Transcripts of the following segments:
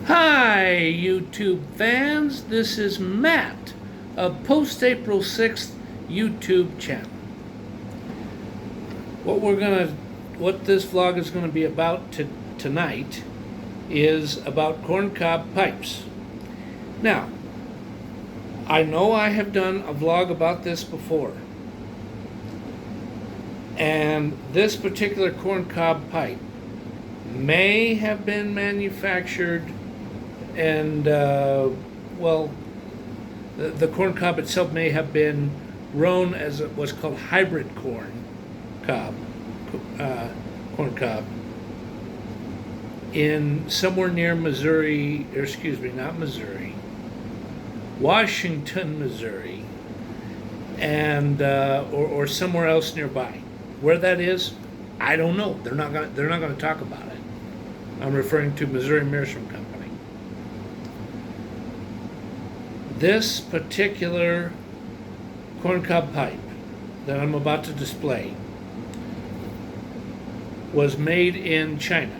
Hi, YouTube fans. This is Matt of Post April 6th YouTube channel. What this vlog is gonna be about tonight is about corncob pipes. Now, I know I have done a vlog about this before, and this particular corncob pipe may have been manufactured and the corncob itself may have been grown as what's called hybrid corncob in somewhere near Missouri, or excuse me, not Missouri, Washington, Missouri, and or somewhere else nearby. Where that is, I don't know. They're not gonna talk about it. I'm referring to Missouri Meerschaum Company. This particular corncob pipe that I'm about to display was made in China.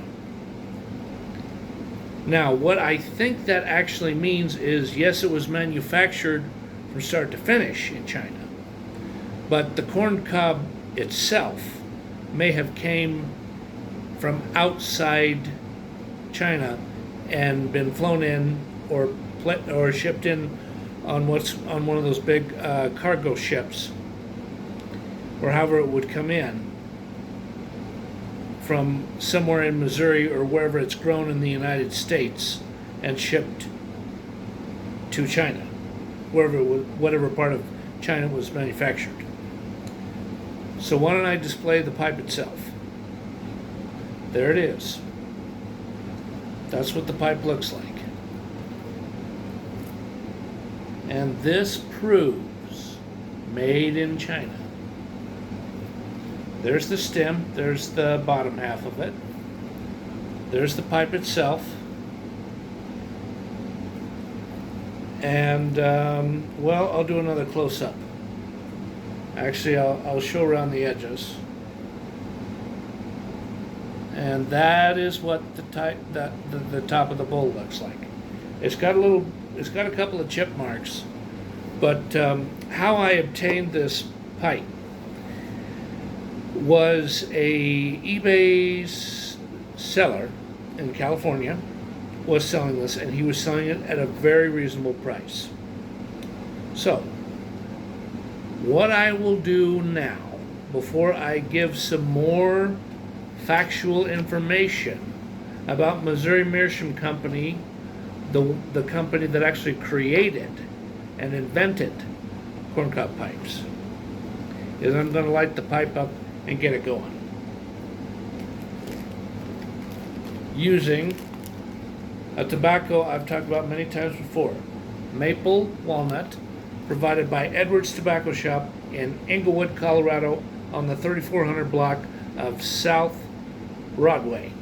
Now, what I think that actually means is, yes, it was manufactured from start to finish in China, but the corncob itself may have came from outside China and been flown in or shipped in on one of those big cargo ships, or however it would come in from somewhere in Missouri or wherever it's grown in the United States and shipped to China, whatever part of China it was manufactured. So why don't I display the pipe itself? There it is. That's what the pipe looks like. And this proves made in China. There's the stem, there's the bottom half of it. There's the pipe itself. And, well, I'll do another close-up. Actually, I'll show around the edges. And that is what the top of the bowl looks like. It's got a couple of chip marks, but how I obtained this pipe was a eBay's seller in California was selling this, and he was selling it at a very reasonable price. So, what I will do now, before I give some more factual information about Missouri Meerschaum Company, the company that actually created and invented corncob pipes, is I'm going to light the pipe up and get it going using a tobacco I've talked about many times before, maple walnut, provided by Edwards Tobacco Shop in Englewood, Colorado, on the 3400 block of South Broadway.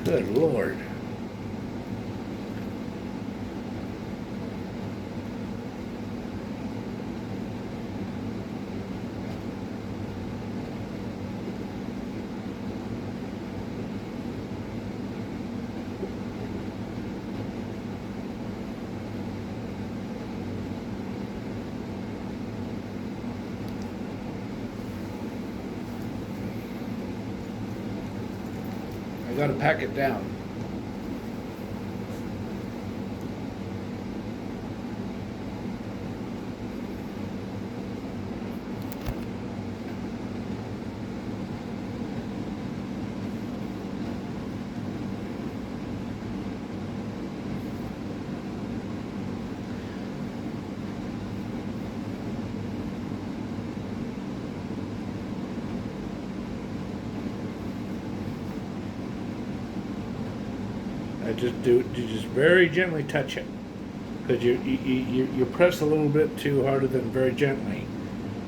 Good Lord. I gotta pack it down. You just very gently touch it, because you press a little bit too harder than very gently,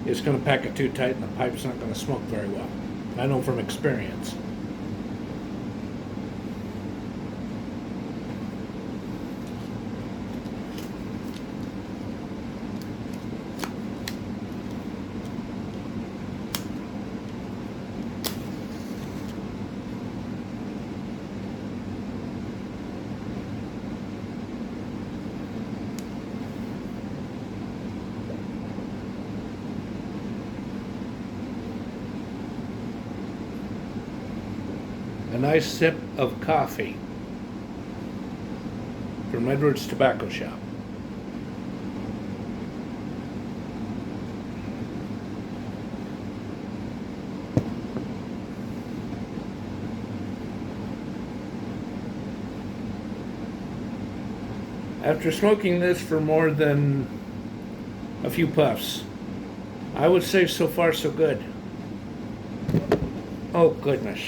it's going to pack it too tight and the pipe's not going to smoke very well. I know from experience. A nice sip of coffee from Edwards Tobacco Shop. After smoking this for more than a few puffs, I would say so far so good. Oh goodness.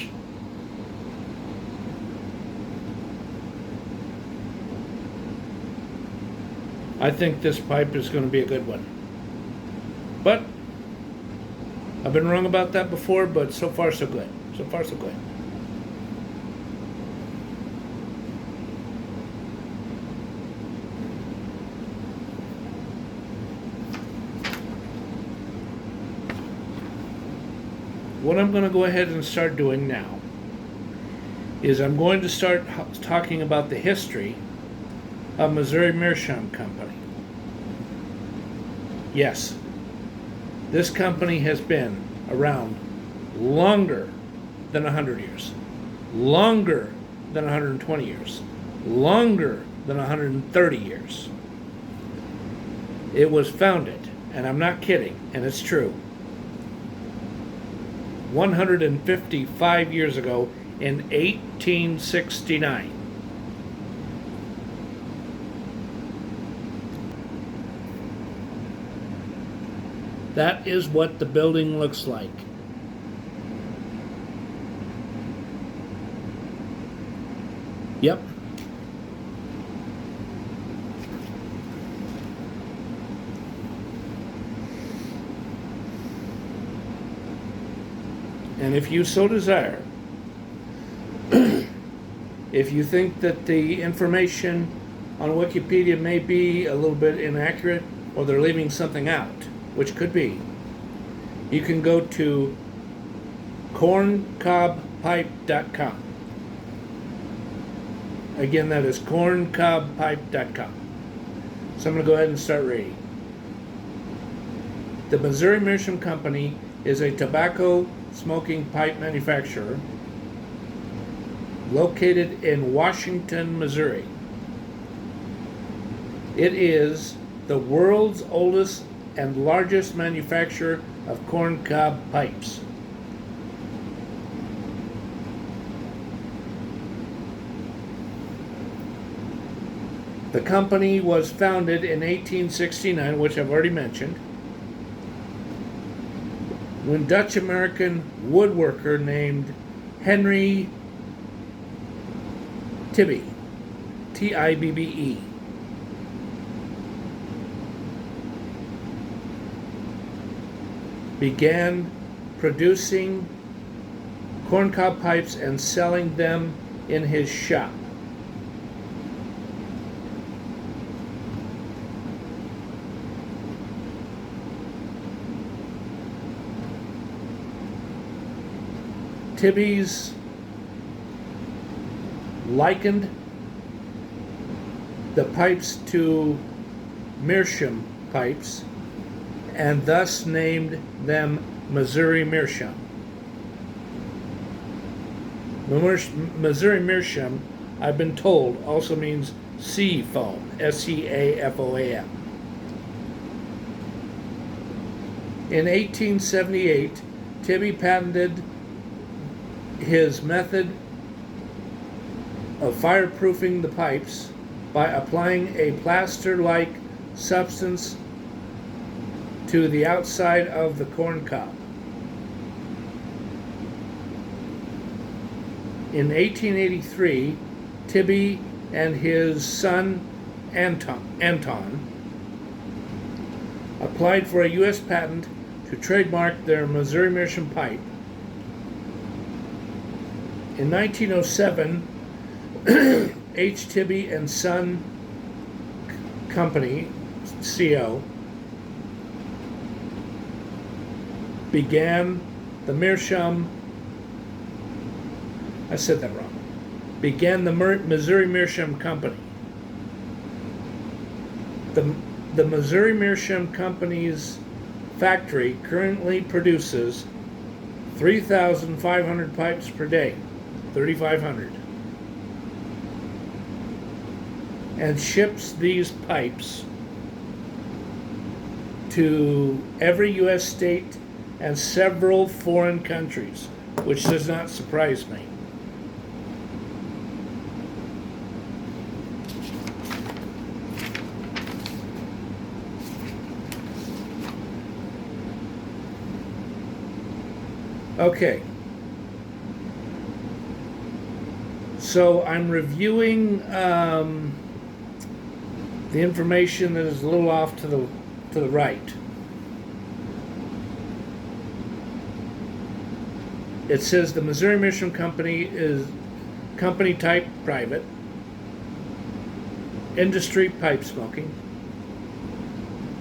I think this pipe is going to be a good one. But I've been wrong about that before, but so far so good. So far so good. what I'm going to go ahead and start doing now is I'm going to start talking about the history of Missouri Meerschaum Company. Yes, this company has been around longer than 100 years, longer than 120 years, longer than 130 years. It was founded, and I'm not kidding, and it's true, 155 years ago in 1869. That is what the building looks like. Yep. And if you so desire, if you think that the information on Wikipedia may be a little bit inaccurate or they're leaving something out, which could be, you can go to corncobpipe.com. Again, that is corncobpipe.com. So I'm going to go ahead and start reading. The Missouri Meerschaum Company is a tobacco smoking pipe manufacturer located in Washington, Missouri. It is the world's oldest and largest manufacturer of corncob pipes. The company was founded in 1869, which I've already mentioned, when Dutch-American woodworker named Henry TIBBE, T-I-B-B-E, began producing corncob pipes and selling them in his shop. TIBBE's likened the pipes to Meerschaum pipes and thus named them Missouri Meerschaum. Missouri Meerschaum, I've been told, also means sea foam, S-E-A-F-O-A-M. In 1878, TIBBE patented his method of fireproofing the pipes by applying a plaster-like substance to the outside of the corncob. In 1883, TIBBE and his son Anton applied for a U.S. patent to trademark their Missouri Meerschaum pipe. In 1907, H. TIBBE and Son Company, CO, began the Meerschaum, I said that wrong, began the Missouri Meerschaum Company. The Missouri Meerschaum Company's factory currently produces 3,500 pipes per day, 3,500, and ships these pipes to every U.S. state and several foreign countries, which does not surprise me. Okay, so I'm reviewing the information that is a little off to the right. It says the Missouri Meerschaum Company is company type private, industry pipe smoking,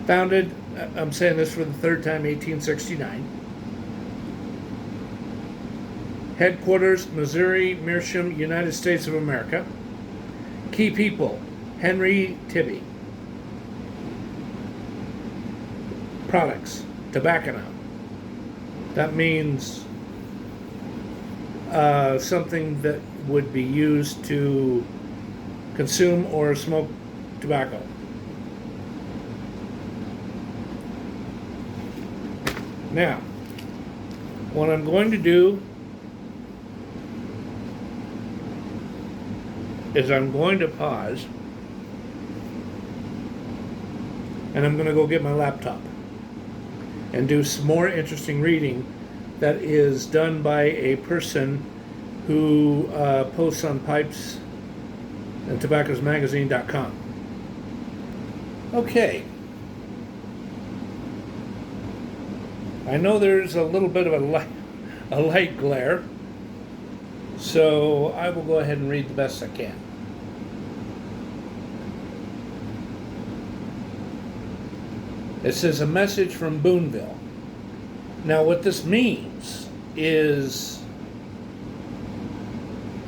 founded, I'm saying this for the third time, 1869. Headquarters, Missouri, Meerschaum, United States of America. Key people, Henry TIBBE. Products, tobacco. That means something that would be used to consume or smoke tobacco. Now, what I'm going to do is I'm going to pause and I'm going to go get my laptop and do some more interesting reading that is done by a person who posts on pipes and tobaccosmagazine.com. Okay. I know there's a little bit of a light glare, so I will go ahead and read the best I can. It says a message from Boonville. Now what this means is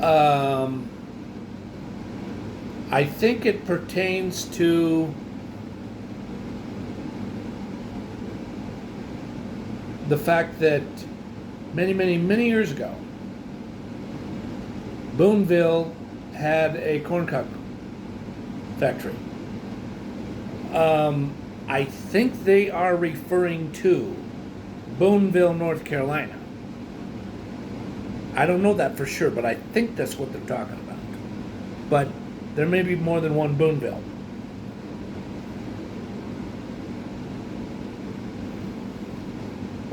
I think it pertains to the fact that many years ago, Boonville had a corncob factory. I think they are referring to Boonville, North Carolina. I don't know that for sure, but I think that's what they're talking about. But there may be more than one Boonville.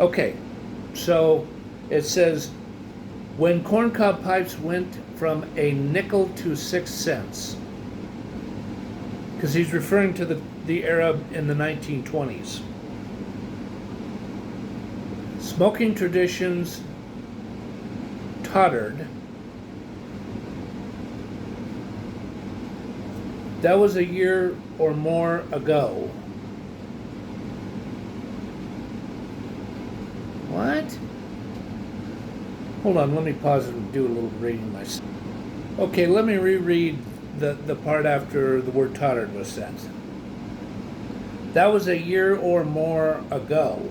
Okay, so it says, when corncob pipes went from a nickel to 6 cents, because he's referring to the era in the 1920s. Smoking traditions tottered. That was a year or more ago. What? Hold on, let me pause and do a little reading myself. Okay, let me reread the part after the word tottered was said. That was a year or more ago.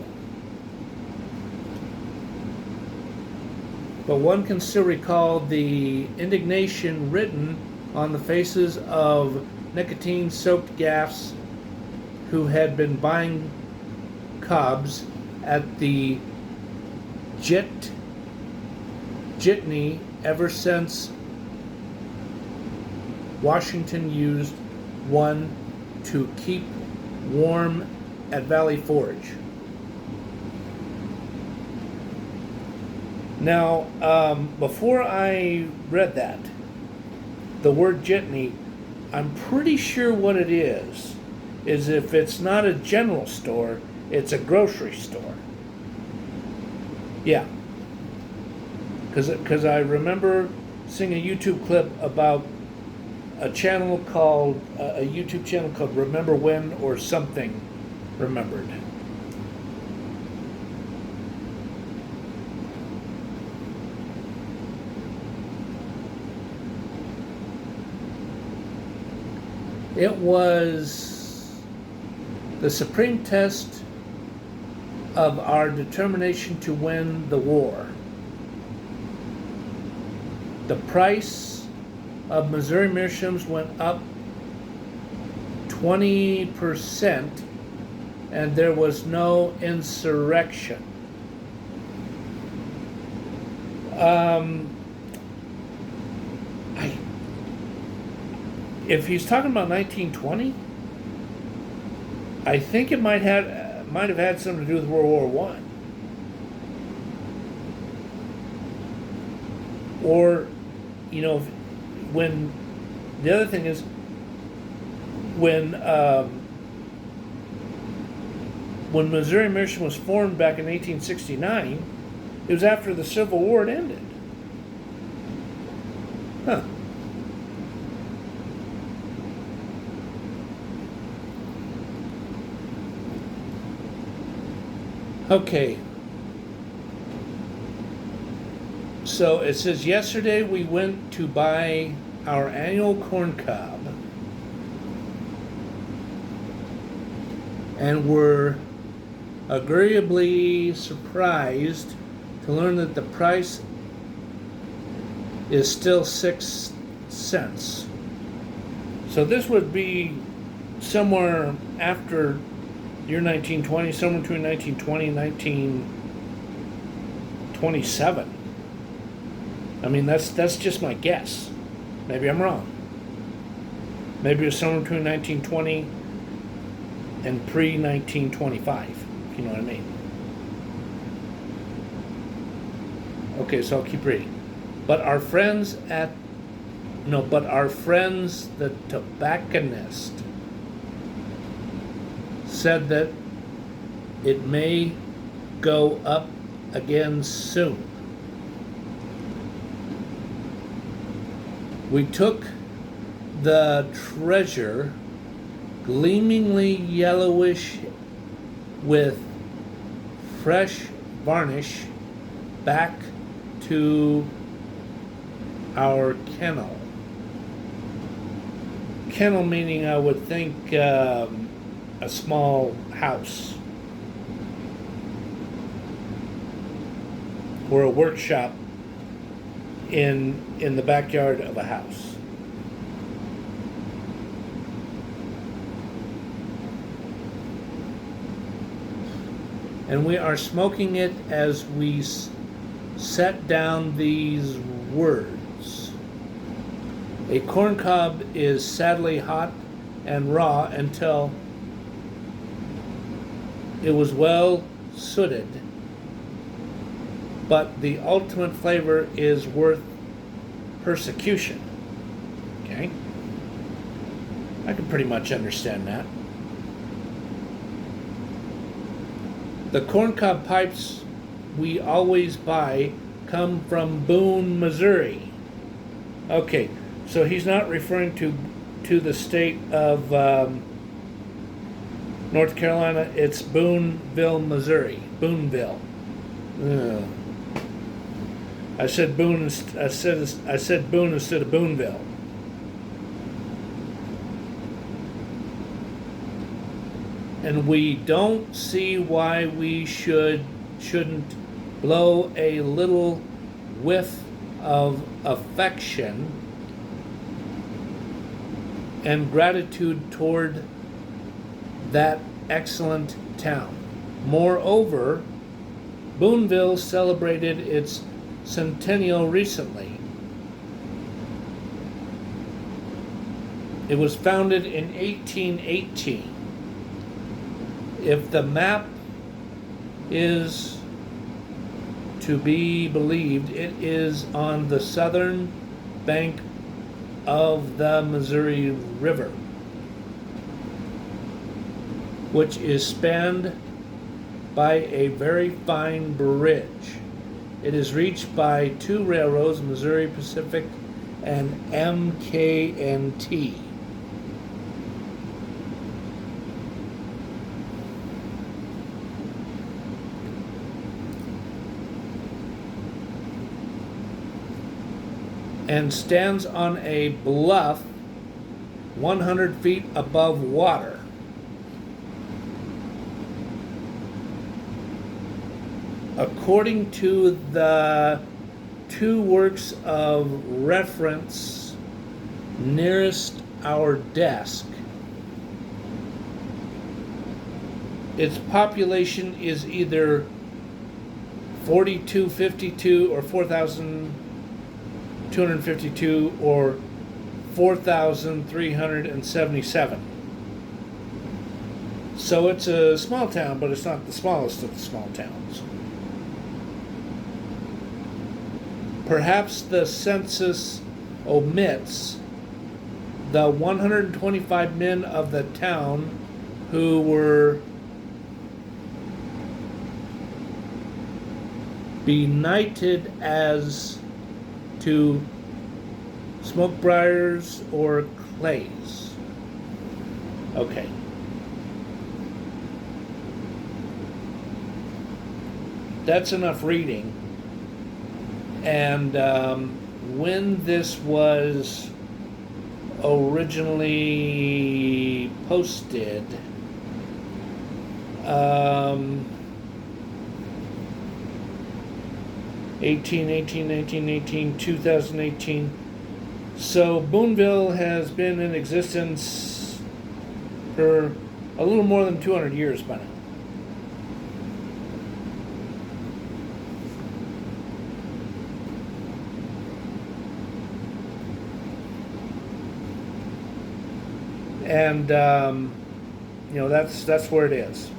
But one can still recall the indignation written on the faces of nicotine-soaked gaffs who had been buying cobs at the jitney ever since Washington used one to keep warm at Valley Forge. Now, before I read that, the word jitney, I'm pretty sure what it is if it's not a general store, it's a grocery store. Yeah. Because I remember seeing a YouTube clip about a channel called, a YouTube channel called Remember When or something remembered. It was the supreme test of our determination to win the war. The price of Missouri Meerschaums went up 20%, and there was no insurrection. If he's talking about 1920, I think it might have had something to do with World War I. Or, you know, when the other thing is when Missouri Meerschaum was formed back in 1869, it was after the Civil War had ended. Huh. Okay. So it says, yesterday we went to buy our annual corn cob and were agreeably surprised to learn that the price is still 6 cents. So this would be somewhere after year 1920, somewhere between 1920 and 1927. I mean, that's just my guess. Maybe I'm wrong. Maybe it's somewhere between 1920 and pre-1925, if you know what I mean. Okay, so I'll keep reading. But our friends, the tobacconist, said that it may go up again soon. We took the treasure, gleamingly yellowish with fresh varnish, back to our kennel. Kennel meaning, I would think, a small house or a workshop in the backyard of a house. And we are smoking it as we set down these words. A corncob is sadly hot and raw until it was well sooted, but the ultimate flavor is worth persecution. Okay? I can pretty much understand that. The corncob pipes we always buy come from Boone, Missouri. Okay, so he's not referring to the state of North Carolina. It's Booneville, Missouri. Booneville. Ugh. I said Boone. I said Boone instead of Booneville. And we don't see why we shouldn't blow a little whiff of affection and gratitude toward that excellent town. Moreover, Booneville celebrated its centennial recently. It was founded in 1818. If the map is to be believed, it is on the southern bank of the Missouri River, which is spanned by a very fine bridge. It is reached by two railroads, Missouri Pacific and MK&T. And stands on a bluff 100 feet above water. According to the two works of reference nearest our desk, its population is either 4252 or 4,252 or 4,377. So it's a small town, but it's not the smallest of the small towns. Perhaps the census omits the 125 men of the town who were benighted as to smoke briars or clays. Okay. That's enough reading. And when this was originally posted, 2018. So Boonville has been in existence for a little more than 200 years by now. And that's where it is.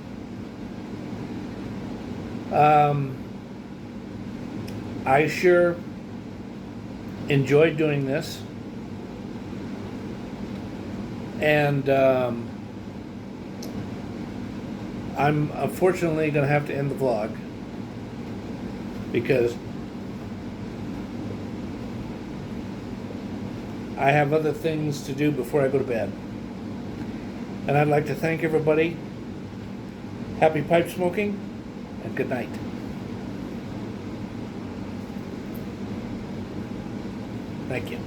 I sure enjoyed doing this, and I'm unfortunately going to have to end the vlog because I have other things to do before I go to bed. And I'd like to thank everybody. Happy pipe smoking, and good night. Thank you.